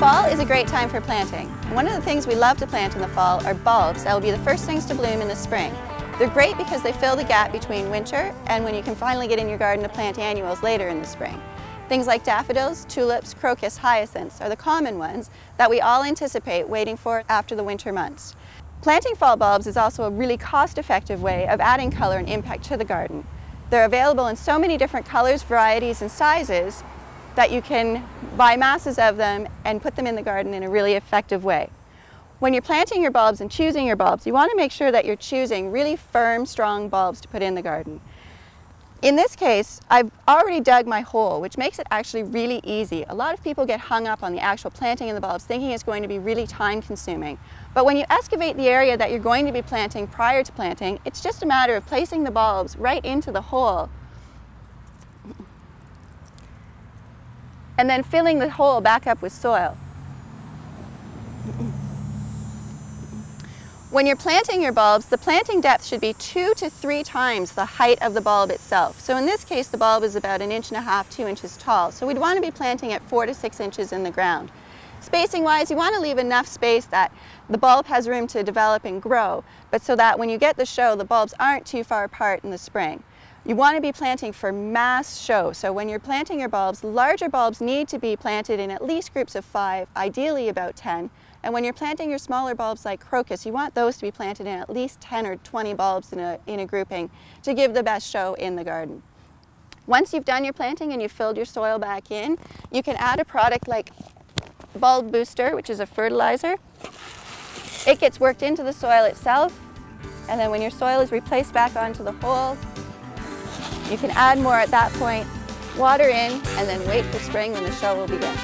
Fall is a great time for planting. One of the things we love to plant in the fall are bulbs that will be the first things to bloom in the spring. They're great because they fill the gap between winter and when you can finally get in your garden to plant annuals later in the spring. Things like daffodils, tulips, crocus, hyacinths are the common ones that we all anticipate waiting for after the winter months. Planting fall bulbs is also a really cost-effective way of adding color and impact to the garden. They're available in so many different colors, varieties, and sizes that you can buy masses of them and put them in the garden in a really effective way. When you're planting your bulbs and choosing your bulbs, you want to make sure that you're choosing really firm, strong bulbs to put in the garden. In this case, I've already dug my hole, which makes it actually really easy. A lot of people get hung up on the actual planting of the bulbs, thinking it's going to be really time-consuming. But when you excavate the area that you're going to be planting prior to planting, it's just a matter of placing the bulbs right into the hole and then filling the hole back up with soil. When you're planting your bulbs, the planting depth should be 2 to 3 times the height of the bulb itself. So in this case, the bulb is about 1.5 inches, 2 inches tall. So we'd want to be planting at 4 to 6 inches in the ground. Spacing wise, you want to leave enough space that the bulb has room to develop and grow, but so that when you get the show, the bulbs aren't too far apart in the spring. You want to be planting for mass show. So when you're planting your bulbs, larger bulbs need to be planted in at least groups of 5, ideally about 10. And when you're planting your smaller bulbs like crocus, you want those to be planted in at least 10 or 20 bulbs in a grouping to give the best show in the garden. Once you've done your planting and you've filled your soil back in, you can add a product like Bulb Booster, which is a fertilizer. It gets worked into the soil itself, and then when your soil is replaced back onto the hole, you can add more at that point, water in, and then wait for spring when the show will begin.